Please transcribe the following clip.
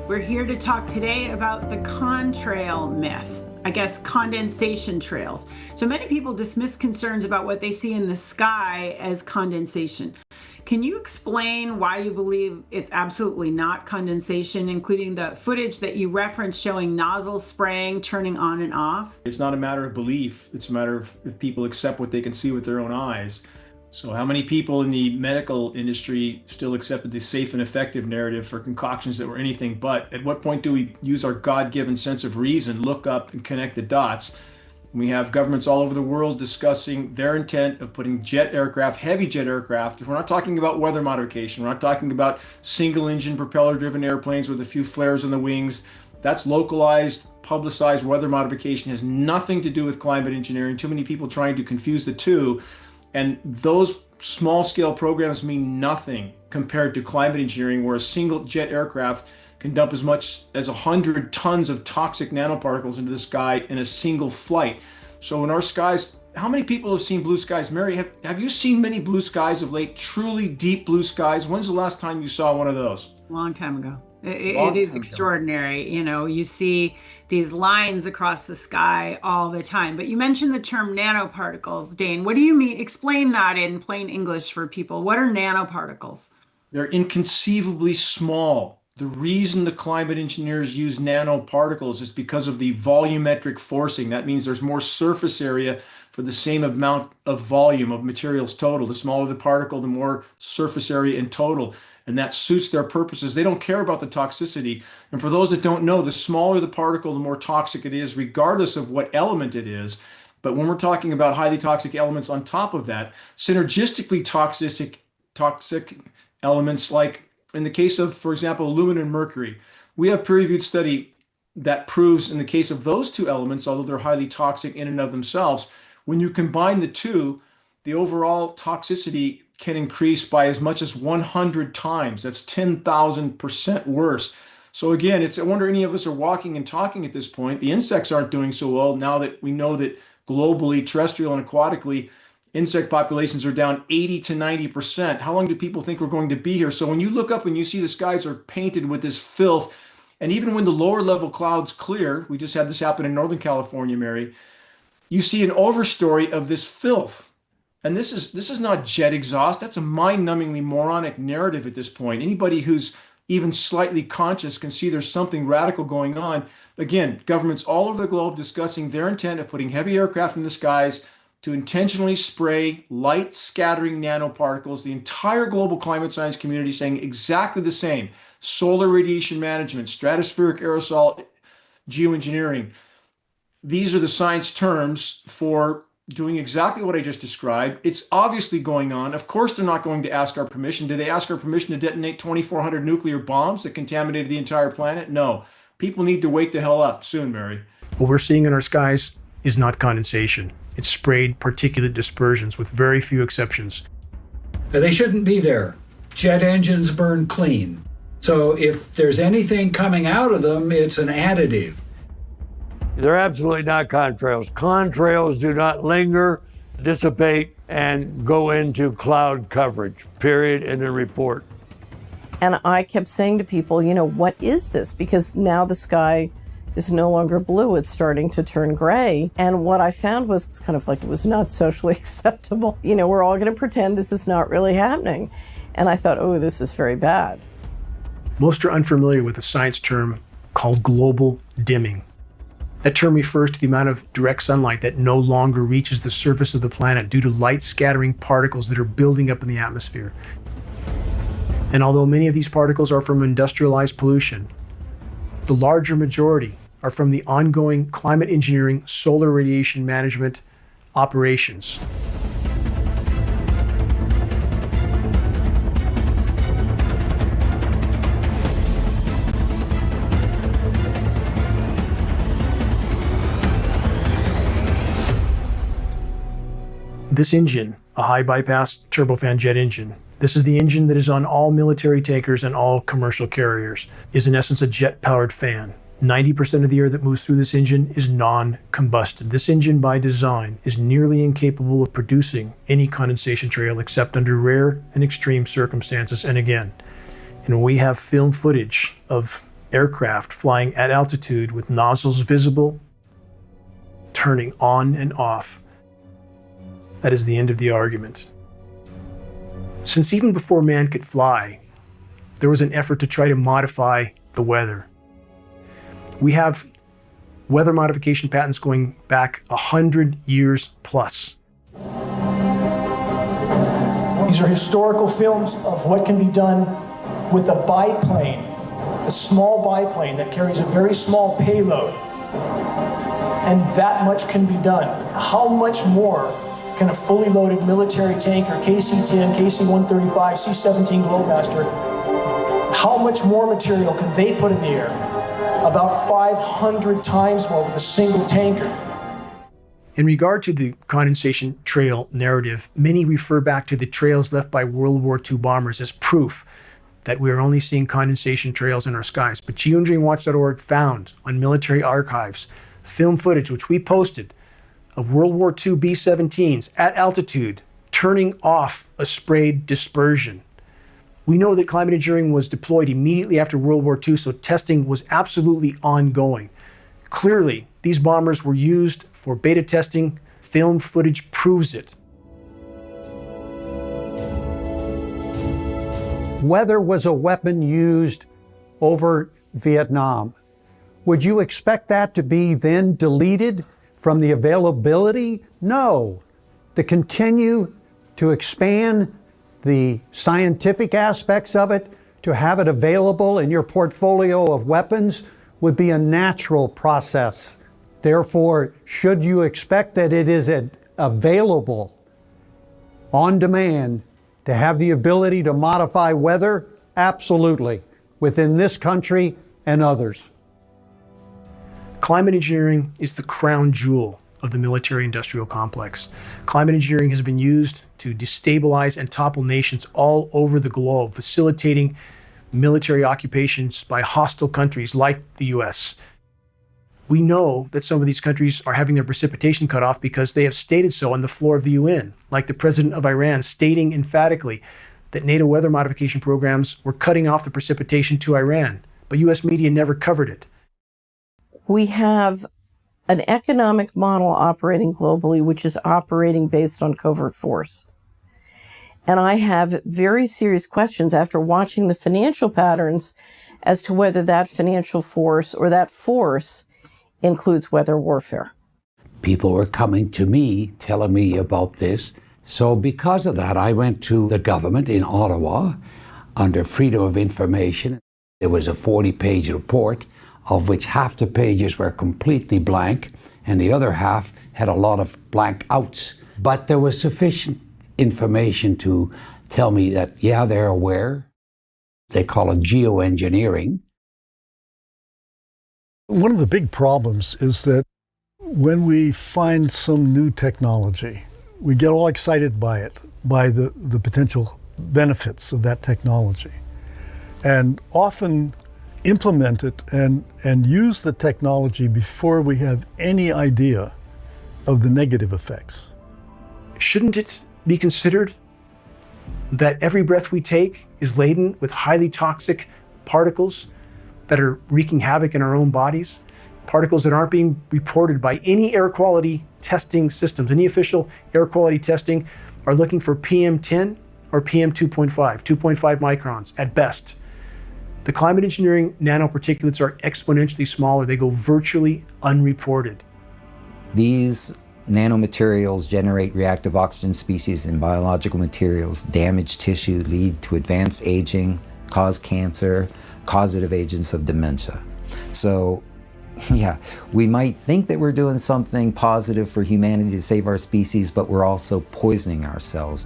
We're here to talk today about the contrail myth. I guess condensation trails. So many people dismiss concerns about what they see in the sky as condensation. Can you explain why you believe it's absolutely not condensation, including the footage that you referenced showing nozzles spraying, turning on and off? It's not a matter of belief. It's a matter of if people accept what they can see with their own eyes. So how many people in the medical industry still accepted the safe and effective narrative for concoctions that were anything but? At what point do we use our God-given sense of reason, look up and connect the dots? We have governments all over the world discussing their intent of putting jet aircraft, heavy jet aircraft. We're not talking about weather modification. We're not talking about single engine propeller driven airplanes with a few flares on the wings. That's localized, publicized weather modification, has nothing to do with climate engineering. Too many people trying to confuse the two. And those small scale programs mean nothing compared to climate engineering, where a single jet aircraft can dump as much as 100 tons of toxic nanoparticles into the sky in a single flight. So in our skies, how many people have seen blue skies? Mary, have you seen many blue skies of late? Truly deep blue skies? When's the last time you saw one of those? Long time ago. It is extraordinary. You know, you see these lines across the sky all the time. But you mentioned the term nanoparticles, Dane. What do you mean? Explain that in plain English for people. What are nanoparticles? They're inconceivably small. The reason the climate engineers use nanoparticles is because of the volumetric forcing. That means there's more surface area for the same amount of volume of materials total. The smaller the particle, the more surface area in total. And that suits their purposes. They don't care about the toxicity. And for those that don't know, the smaller the particle, the more toxic it is, regardless of what element it is. But when we're talking about highly toxic elements on top of that, synergistically toxic elements, like in the case of, for example, aluminum and mercury, we have peer-reviewed study that proves in the case of those two elements, although they're highly toxic in and of themselves, when you combine the two, the overall toxicity can increase by as much as 100 times. That's 10,000% worse. So again, I wonder any of us are walking and talking at this point. The insects aren't doing so well now that we know that globally, terrestrial and aquatically, insect populations are down 80 to 90%. How long do people think we're going to be here? So when you look up and you see the skies are painted with this filth, and even when the lower level clouds clear, we just had this happen in Northern California, Mary, you see an overstory of this filth. And this is not jet exhaust. That's a mind-numbingly moronic narrative at this point. Anybody who's even slightly conscious can see there's something radical going on. Again, governments all over the globe discussing their intent of putting heavy aircraft in the skies to intentionally spray light scattering nanoparticles. The entire global climate science community saying exactly the same. Solar radiation management, stratospheric aerosol geoengineering. These are the science terms for doing exactly what I just described. It's obviously going on. Of course, they're not going to ask our permission. Did they ask our permission to detonate 2,400 nuclear bombs that contaminated the entire planet? No. People need to wake the hell up soon, Mary. What we're seeing in our skies is not condensation. It's sprayed particulate dispersions with very few exceptions. They shouldn't be there. Jet engines burn clean. So if there's anything coming out of them, it's an additive. They're absolutely not contrails. Contrails do not linger, dissipate, and go into cloud coverage, period, in the report. And I kept saying to people, what is this? Because now the sky is no longer blue, it's starting to turn gray. And what I found was kind of like it was not socially acceptable. We're all going to pretend this is not really happening. And I thought, oh, this is very bad. Most are unfamiliar with a science term called global dimming. That term refers to the amount of direct sunlight that no longer reaches the surface of the planet due to light scattering particles that are building up in the atmosphere. And although many of these particles are from industrialized pollution, the larger majority are from the ongoing climate engineering solar radiation management operations. This engine, a high bypass turbofan jet engine, this is the engine that is on all military tankers and all commercial carriers, is in essence a jet-powered fan. 90% of the air that moves through this engine is non-combusted. This engine by design is nearly incapable of producing any condensation trail except under rare and extreme circumstances. And again, we have film footage of aircraft flying at altitude with nozzles visible, turning on and off. That is the end of the argument. Since even before man could fly, there was an effort to try to modify the weather. We have weather modification patents going back 100 years plus. These are historical films of what can be done with a biplane, a small biplane that carries a very small payload. And that much can be done. How much more can a fully loaded military tanker, KC-10, KC-135, C-17 Globemaster, how much more material can they put in the air? About 500 times more with a single tanker. In regard to the condensation trail narrative, many refer back to the trails left by World War II bombers as proof that we are only seeing condensation trails in our skies. But geoengineeringwatch.org found on military archives film footage, which we posted, of World War II B-17s at altitude turning off a sprayed dispersion. We know that climate engineering was deployed immediately after World War II, so testing was absolutely ongoing. Clearly, these bombers were used for beta testing. Film footage proves it. Weather was a weapon used over Vietnam. Would you expect that to be then deleted from the availability? No. To continue to expand the scientific aspects of it, to have it available in your portfolio of weapons, would be a natural process. Therefore, should you expect that it is available on demand to have the ability to modify weather? Absolutely, within this country and others. Climate engineering is the crown jewel of the military-industrial complex. Climate engineering has been used to destabilize and topple nations all over the globe, facilitating military occupations by hostile countries like the US. We know that some of these countries are having their precipitation cut off because they have stated so on the floor of the UN, like the president of Iran stating emphatically that NATO weather modification programs were cutting off the precipitation to Iran, but US media never covered it. We have an economic model operating globally, which is operating based on covert force. And I have very serious questions after watching the financial patterns as to whether that financial force or that force includes weather warfare. People were coming to me, telling me about this. So because of that, I went to the government in Ottawa under Freedom of Information. There was a 40-page report, of which half the pages were completely blank, and the other half had a lot of blank outs. But there was sufficient information to tell me that, yeah, they're aware. They call it geoengineering. One of the big problems is that when we find some new technology, we get all excited by it, by the potential benefits of that technology, and often implement it and use the technology before we have any idea of the negative effects. Shouldn't it be considered that every breath we take is laden with highly toxic particles that are wreaking havoc in our own bodies? Particles that aren't being reported by any air quality testing systems. Any official air quality testing are looking for PM10 or PM2.5, 2.5 microns at best. The climate engineering nanoparticulates are exponentially smaller. They go virtually unreported. These nanomaterials generate reactive oxygen species in biological materials, damage tissue, lead to advanced aging, cause cancer, causative agents of dementia. So, yeah, we might think that we're doing something positive for humanity to save our species, but we're also poisoning ourselves.